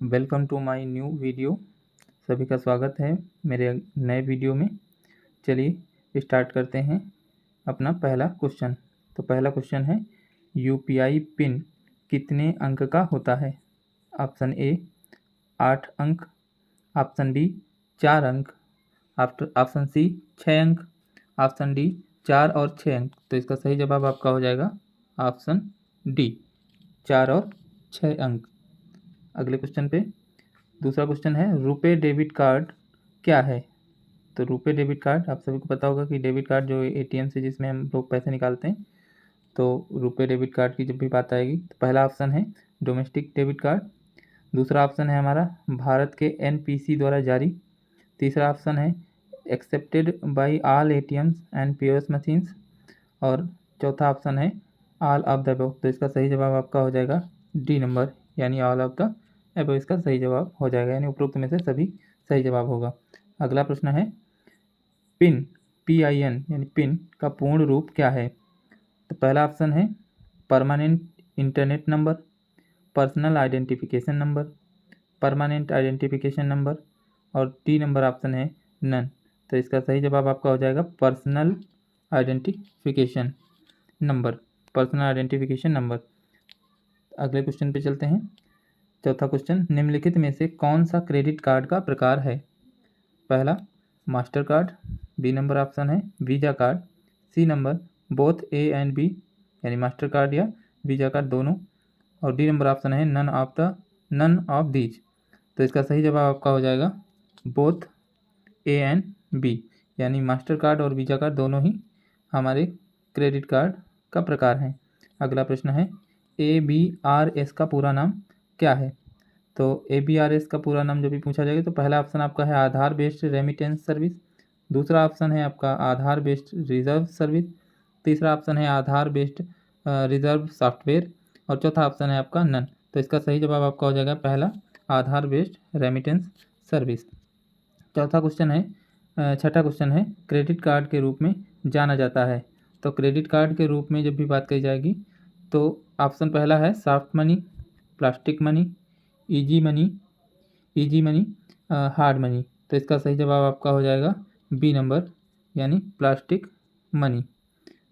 Welcome to my new video. सभी का स्वागत है मेरे नए वीडियो में। चलिए स्टार्ट करते हैं अपना पहला क्वेश्चन। तो पहला क्वेश्चन है, यूपीआई पिन कितने अंक का होता है? ऑप्शन ए 8 अंक, ऑप्शन बी 4 अंक, ऑप्शन सी 6 अंक, ऑप्शन डी 4 और 6 अंक। तो इसका सही जवाब आपका हो जाएगा ऑप्शन डी, 4 और 6 अंक। अगले क्वेश्चन पे दूसरा क्वेश्चन है, रुपे डेबिट कार्ड क्या है? तो रुपे डेबिट कार्ड आप सभी को पता होगा कि डेबिट कार्ड जो एटीएम से जिसमें हम लोग पैसे निकालते हैं। तो रुपे डेबिट कार्ड की जब भी बात आएगी तो पहला ऑप्शन है डोमेस्टिक डेबिट कार्ड, दूसरा ऑप्शन है हमारा भारत के एनपीसी द्वारा जारी, तीसरा ऑप्शन है accepted by all ATMs and POS machines, और चौथा ऑप्शन है ऑल ऑफ द अबव। तो इसका सही जवाब आपका हो जाएगा डी नंबर, यानी ऑल ऑफ द अबव इसका सही जवाब हो जाएगा, यानी उपरोक्त में से सभी सही जवाब होगा। अगला प्रश्न है, पिन PIN यानी पिन का पूर्ण रूप क्या है? तो पहला ऑप्शन है permanent internet number, personal identification number, permanent identification number, और डी नंबर ऑप्शन है नन। तो इसका सही जवाब आपका हो जाएगा personal identification number, personal identification number. अगले क्वेश्चन पे चलते हैं। चौथा क्वेश्चन, निम्नलिखित में से कौन सा क्रेडिट कार्ड का प्रकार है? पहला मास्टर कार्ड, बी नंबर ऑप्शन है वीज़ा कार्ड, सी नंबर बोथ ए एंड बी यानी मास्टर कार्ड या वीज़ा कार्ड दोनों, और डी नंबर ऑप्शन है नन ऑफ दीज। तो इसका सही जवाब आपका हो जाएगा बोथ ए एंड बी, यानी मास्टर कार्ड और वीज़ा कार्ड दोनों ही हमारे क्रेडिट कार्ड का प्रकार हैं। अगला प्रश्न है, ABRS का पूरा नाम क्या है? तो ABRS का पूरा नाम जब भी पूछा जाएगा तो पहला ऑप्शन आपका है आधार बेस्ड रेमिटेंस सर्विस, दूसरा ऑप्शन है आपका आधार बेस्ड रिजर्व सर्विस, तीसरा ऑप्शन है आधार बेस्ड रिजर्व सॉफ्टवेयर, और चौथा ऑप्शन है आपका नन। तो इसका सही जवाब आपका हो जाएगा पहला आधार बेस्ड रेमिटेंस सर्विस। चौथा क्वेश्चन है, छठा क्वेश्चन है, क्रेडिट कार्ड के रूप में जाना जाता है। तो क्रेडिट कार्ड के रूप में जब भी बात कही जाएगी तो ऑप्शन पहला है soft money, plastic money, easy money, hard money. तो इसका सही जवाब आपका हो जाएगा बी नंबर, यानी प्लास्टिक मनी।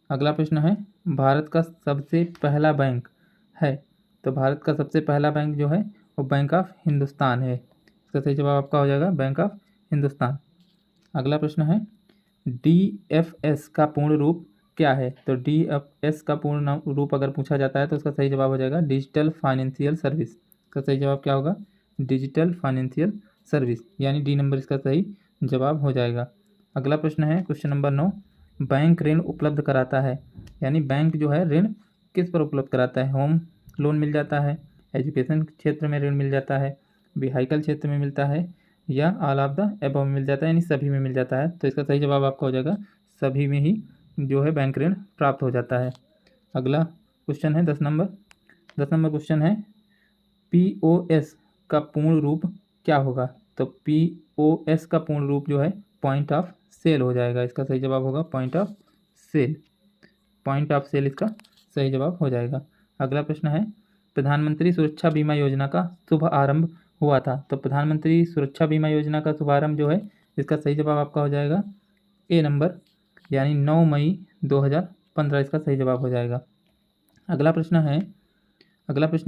अगला प्रश्न है, भारत का सबसे पहला बैंक है। तो भारत का सबसे पहला बैंक जो है वो बैंक ऑफ हिंदुस्तान है। इसका सही जवाब आपका हो जाएगा बैंक ऑफ हिंदुस्तान। अगला प्रश्न है, DFS का पूर्ण रूप क्या है? तो DFS का पूर्ण रूप अगर पूछा जाता है तो उसका सही जवाब हो जाएगा डिजिटल फाइनेंशियल सर्विस। इसका सही जवाब क्या होगा? डिजिटल फाइनेंशियल सर्विस, यानी डी नंबर इसका सही जवाब हो जाएगा। अगला प्रश्न है क्वेश्चन नंबर 9, बैंक ऋण उपलब्ध कराता है, यानी बैंक जो है ऋण किस पर उपलब्ध कराता है? होम लोन मिल जाता है, एजुकेशन क्षेत्र में ऋण मिल जाता है, व्हीकल क्षेत्र में मिलता है, या ऑल ऑफ द अबव में मिल जाता है, यानी सभी में मिल जाता है। तो इसका सही जवाब आपका हो जाएगा सभी में ही जो है बैंक ऋण प्राप्त हो जाता है। अगला क्वेश्चन है 10 नंबर क्वेश्चन है, POS का पूर्ण रूप क्या होगा? तो POS का पूर्ण रूप जो है पॉइंट ऑफ सेल हो जाएगा। इसका सही जवाब होगा पॉइंट ऑफ सेल इसका सही जवाब हो जाएगा। अगला प्रश्न है, प्रधानमंत्री सुरक्षा बीमा योजना का शुभ आरंभ हुआ था। तो प्रधानमंत्री सुरक्षा बीमा योजना का शुभारंभ जो है इसका सही जवाब आपका हो जाएगा ए नंबर, यानी 9 मई 2015 इसका सही जवाब हो जाएगा। अगला प्रश्न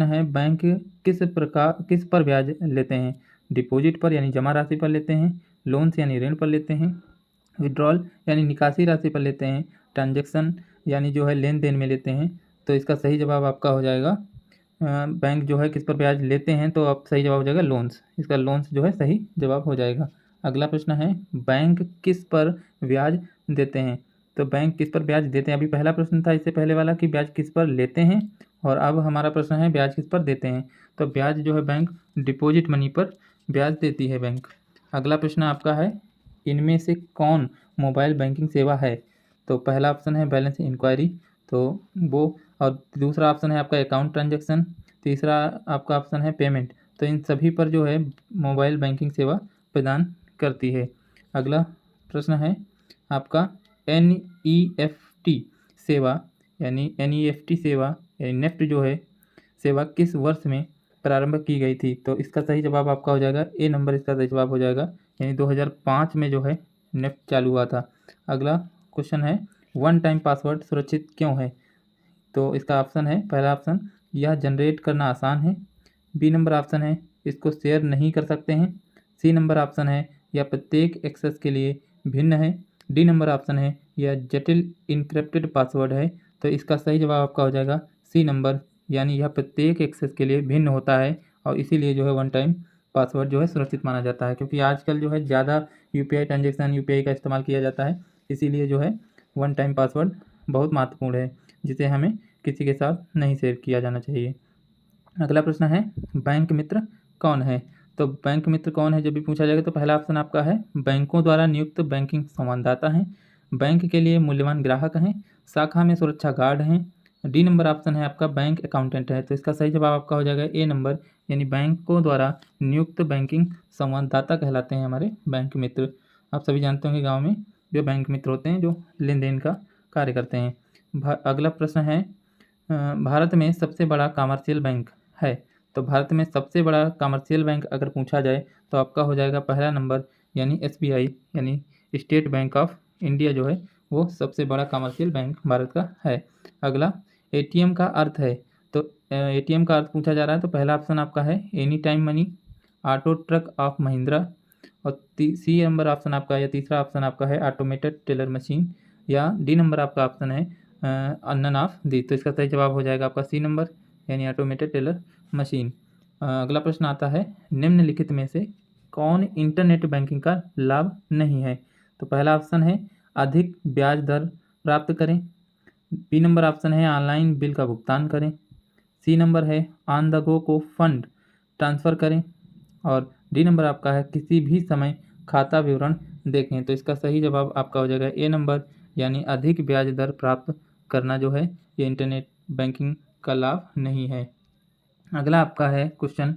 है, बैंक किस पर ब्याज लेते हैं? डिपॉजिट पर यानी जमा राशि पर लेते हैं, लोन्स यानी ऋण पर लेते हैं, विड्रॉल यानी निकासी राशि पर लेते हैं, ट्रांजैक्शन यानी जो है लेन देन में लेते हैं। तो इसका सही जवाब आपका हो जाएगा बैंक जो है किस पर ब्याज लेते हैं, तो अब सही जवाब हो जाएगा लोन्स। इसका लोन्स जो है सही जवाब हो जाएगा। अगला प्रश्न है, बैंक किस पर ब्याज देते हैं? तो बैंक किस पर ब्याज देते हैं, अभी पहला प्रश्न था इससे पहले वाला कि ब्याज किस पर लेते हैं, और अब हमारा प्रश्न है ब्याज किस पर देते हैं। तो ब्याज जो है बैंक डिपॉजिट मनी पर ब्याज देती है बैंक। अगला प्रश्न आपका है, इनमें से कौन मोबाइल बैंकिंग सेवा है? तो पहला ऑप्शन है बैलेंस इंक्वायरी, तो वो, और दूसरा ऑप्शन है आपका अकाउंट ट्रांजैक्शन, तीसरा आपका ऑप्शन है पेमेंट। तो इन सभी पर जो है मोबाइल बैंकिंग सेवा प्रदान करती है। अगला प्रश्न है आपका, NEFT सेवा यानी NEFT सेवा यानी नेफ्ट जो है सेवा किस वर्ष में प्रारंभ की गई थी? तो इसका सही जवाब आपका हो जाएगा ए नंबर, इसका सही जवाब हो जाएगा, यानी 2005 में जो है नेफ्ट चालू हुआ था। अगला क्वेश्चन है, वन टाइम पासवर्ड सुरक्षित क्यों है? तो इसका ऑप्शन है, पहला ऑप्शन, यह जनरेट करना आसान है। बी नंबर ऑप्शन है, इसको शेयर नहीं कर सकते हैं। सी नंबर ऑप्शन है, यह प्रत्येक एक्सेस के लिए भिन्न है। डी नंबर ऑप्शन है, यह जटिल इनक्रिप्टेड पासवर्ड है। तो इसका सही जवाब आपका हो जाएगा सी नंबर, यानी यह प्रत्येक एक्सेस के लिए भिन्न होता है और इसीलिए जो है वन टाइम पासवर्ड जो है सुरक्षित माना जाता है, क्योंकि आजकल जो है ज़्यादा यूपीआई ट्रांजेक्शन, यूपीआई का इस्तेमाल किया जाता है, इसीलिए जो है वन टाइम पासवर्ड बहुत महत्वपूर्ण है, जिसे हमें किसी के साथ नहीं शेयर किया जाना चाहिए। अगला प्रश्न है, बैंक मित्र कौन है? तो बैंक मित्र कौन है जब भी पूछा जाएगा तो पहला ऑप्शन आपका है, बैंकों द्वारा नियुक्त बैंकिंग संवाददाता हैं, बैंक के लिए मूल्यवान ग्राहक हैं, शाखा में सुरक्षा गार्ड हैं। डी नंबर ऑप्शन है आपका, बैंक अकाउंटेंट है। तो इसका सही जवाब आपका हो जाएगा ए नंबर, यानी बैंकों द्वारा नियुक्त बैंकिंग संवाददाता कहलाते हैं हमारे बैंक मित्र। आप सभी जानते होंगे गाँव में जो बैंक मित्र होते हैं जो लेन देन का कार्य करते हैं। अगला प्रश्न है, भारत में सबसे बड़ा कमर्शियल बैंक है? तो भारत में सबसे बड़ा कमर्शियल बैंक अगर पूछा जाए तो आपका हो जाएगा पहला नंबर, यानी एसबीआई, यानी स्टेट बैंक ऑफ इंडिया जो है वो सबसे बड़ा कमर्शियल बैंक भारत का है। अगला, एटीएम का अर्थ है? तो एटीएम का अर्थ पूछा जा रहा है तो पहला ऑप्शन आपका है any time money, auto truck of Mahindra, और सी नंबर ऑप्शन आपका या तीसरा ऑप्शन आपका है ऑटोमेटेड टेलर मशीन, या डी नंबर आपका ऑप्शन है नन ऑफ दी। तो इसका सही जवाब हो जाएगा आपका सी नंबर, यानी ऑटोमेटेड टेलर मशीन। अगला प्रश्न आता है, निम्नलिखित में से कौन इंटरनेट बैंकिंग का लाभ नहीं है? तो पहला ऑप्शन है अधिक ब्याज दर प्राप्त करें। बी नंबर ऑप्शन है ऑनलाइन बिल का भुगतान करें। सी नंबर है ऑन द गो को फंड ट्रांसफ़र करें, और डी नंबर आपका है किसी भी समय खाता विवरण देखें। तो इसका सही जवाब आपका हो जाएगा ए नंबर, यानी अधिक ब्याज दर प्राप्त करना जो है ये इंटरनेट बैंकिंग का लाभ नहीं है। अगला आपका है क्वेश्चन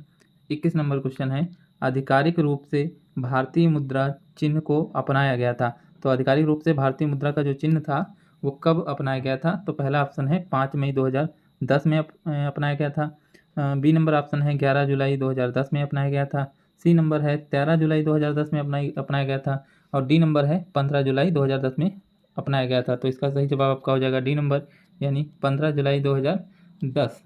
21 नंबर क्वेश्चन है, आधिकारिक रूप से भारतीय मुद्रा चिन्ह को अपनाया गया था? तो आधिकारिक रूप से भारतीय मुद्रा का जो चिन्ह था वो कब अपनाया गया था? तो पहला ऑप्शन है 5 मई 2010 में अपनाया गया था। बी नंबर ऑप्शन है 11 जुलाई 2010 में अपनाया गया था। सी नंबर है 13 जुलाई 2010 में अपनाया गया था, और डी नंबर है 15 जुलाई 2010 में अपनाया गया था। तो इसका सही जवाब आपका हो जाएगा डी नंबर, यानी 15 जुलाई 2010।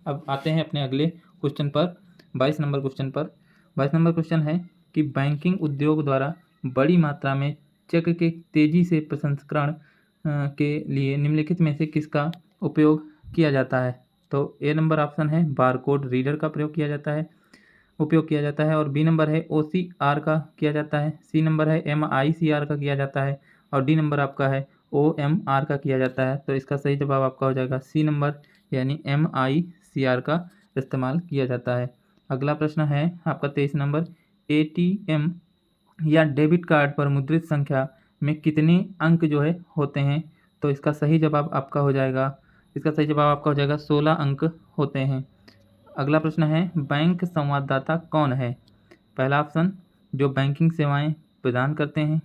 अब आते हैं अपने अगले क्वेश्चन पर, 22 नंबर क्वेश्चन पर। 22 नंबर क्वेश्चन है कि बैंकिंग उद्योग द्वारा बड़ी मात्रा में चेक के तेज़ी से प्रसंस्करण के लिए निम्नलिखित में से किसका उपयोग किया जाता है? तो ए नंबर ऑप्शन है बारकोड रीडर का उपयोग किया जाता है, और बी नंबर है OCR का किया जाता है। सी नंबर है MICR का किया जाता है, और डी नंबर आपका है OMR का किया जाता है। तो इसका सही जवाब आपका हो जाएगा सी नंबर, यानी MICR का इस्तेमाल किया जाता है। अगला प्रश्न है आपका 23 नंबर, ATM या डेबिट कार्ड पर मुद्रित संख्या में कितने अंक जो है होते हैं? तो इसका सही जवाब आपका हो जाएगा 16 अंक होते हैं। अगला प्रश्न है, बैंक संवाददाता कौन है? पहला ऑप्शन, जो बैंकिंग सेवाएं प्रदान करते हैं।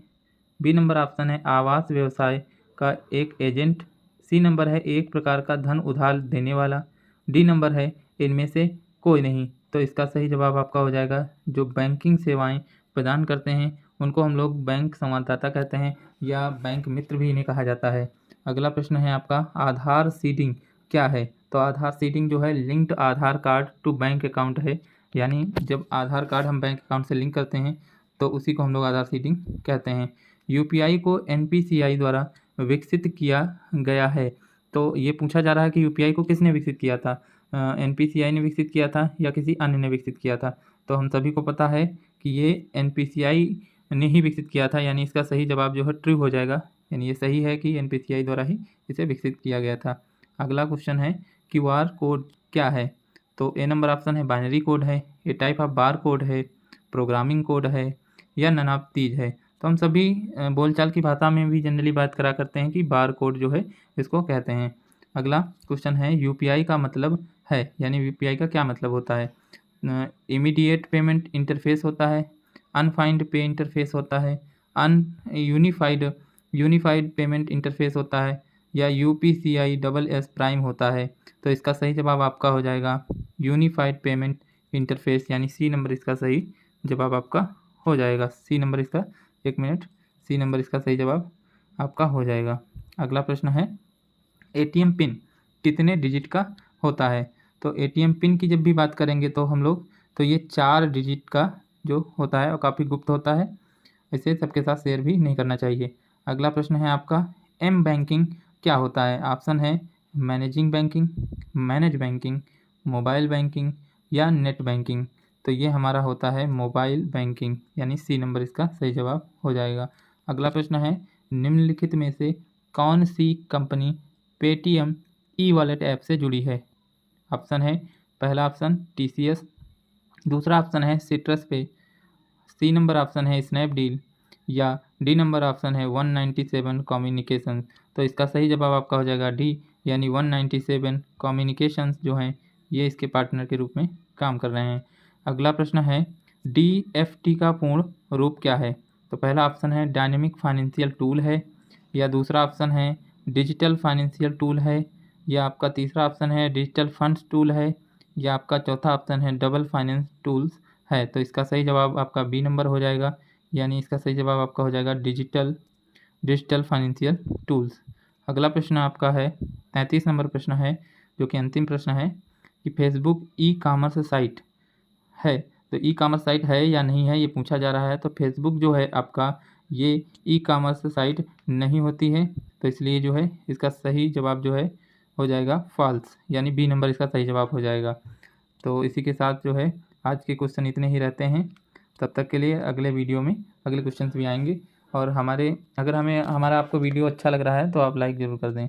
बी नंबर ऑप्शन है आवास व्यवसाय का एक एजेंट। सी नंबर है एक प्रकार का धन उधार देने वाला। डी नंबर है इनमें से कोई नहीं। तो इसका सही जवाब आपका हो जाएगा जो बैंकिंग सेवाएं प्रदान करते हैं उनको हम लोग बैंक संवाददाता कहते हैं, या बैंक मित्र भी इन्हें कहा जाता है। अगला प्रश्न है आपका, आधार सीडिंग क्या है? तो आधार सीडिंग जो है linked Aadhaar card to bank account है, यानी जब आधार कार्ड हम बैंक अकाउंट से लिंक करते हैं तो उसी को हम लोग आधार सीडिंग कहते हैं। यूपीआई को एनपीसीआई द्वारा विकसित किया गया है। तो ये पूछा जा रहा है कि यूपीआई को किसने विकसित किया था? एनपीसीआई ने विकसित किया था या किसी अन्य ने विकसित किया था? तो हम सभी को पता है कि ये एनपीसीआई ने ही विकसित किया था, यानी इसका सही जवाब जो है ट्रू हो जाएगा, यानी ये सही है कि एनपीसीआई द्वारा ही इसे विकसित किया गया था। अगला क्वेश्चन है, क्यूआर कोड क्या है? तो ए नंबर ऑप्शन है बाइनरी कोड है, ये टाइप ऑफ बार कोड है, प्रोग्रामिंग कोड है, या नन ऑफ दीज है। तो हम सभी बोलचाल की भाषा में भी जनरली बात करा करते हैं कि बार कोड जो है इसको कहते हैं। अगला क्वेश्चन है, यूपीआई का मतलब है, यानी यूपीआई का क्या मतलब होता है? इमीडिएट पेमेंट इंटरफेस होता है, अनफाइंड पे इंटरफेस होता है, यूनिफाइड पेमेंट इंटरफेस होता है, या UPCI SS प्राइम होता है। तो इसका सही जवाब आपका हो जाएगा यूनिफाइड पेमेंट इंटरफेस, यानी सी नंबर इसका सही जवाब आपका हो जाएगा। सी नंबर इसका, एक मिनट, सी नंबर इसका सही जवाब आपका हो जाएगा। अगला प्रश्न है एटीएम पिन कितने डिजिट का होता है? तो एटीएम पिन की जब भी बात करेंगे तो हम लोग, तो ये 4 डिजिट का जो होता है और काफ़ी गुप्त होता है, इसे सबके साथ शेयर भी नहीं करना चाहिए। अगला प्रश्न है आपका एम बैंकिंग क्या होता है? ऑप्शन है managing banking, manage banking, mobile banking या नेट बैंकिंग। तो ये हमारा होता है मोबाइल बैंकिंग, यानी सी नंबर इसका सही जवाब हो जाएगा। अगला प्रश्न है निम्नलिखित में से कौन सी company Paytm e wallet app से जुड़ी है? ऑप्शन है, पहला ऑप्शन टीसीएस, दूसरा ऑप्शन है सिट्रस पे, सी नंबर ऑप्शन है स्नैपडील या डी नंबर ऑप्शन है 197 कम्युनिकेशंस। तो इसका सही जवाब आपका हो जाएगा डी, यानी 197 कम्युनिकेशंस जो हैं ये इसके पार्टनर के रूप में काम कर रहे हैं। अगला प्रश्न है डीएफटी का पूर्ण रूप क्या है? तो पहला ऑप्शन है डायनेमिक फाइनेंशियल टूल है, या दूसरा ऑप्शन है डिजिटल फाइनेंशियल टूल है, या आपका तीसरा ऑप्शन है डिजिटल फंड्स टूल है, या आपका चौथा ऑप्शन है डबल फाइनेंस टूल्स है। तो इसका सही जवाब आपका बी नंबर हो जाएगा, यानी इसका सही जवाब आपका हो जाएगा डिजिटल फाइनेंशियल टूल्स। अगला प्रश्न आपका है 33 नंबर प्रश्न है, जो कि अंतिम प्रश्न है कि फेसबुक ई कॉमर्स साइट है, तो ई कॉमर्स साइट है या नहीं है ये पूछा जा रहा है। तो फेसबुक जो है आपका ये ई कॉमर्स साइट नहीं होती है, तो इसलिए जो है इसका सही जवाब जो है हो जाएगा फॉल्स, यानी बी नंबर इसका सही जवाब हो जाएगा। तो इसी के साथ जो है आज के क्वेश्चन इतने ही रहते हैं। तब तक के लिए अगले वीडियो में अगले क्वेश्चन भी आएंगे। और हमारा आपको वीडियो अच्छा लग रहा है तो आप लाइक ज़रूर कर दें।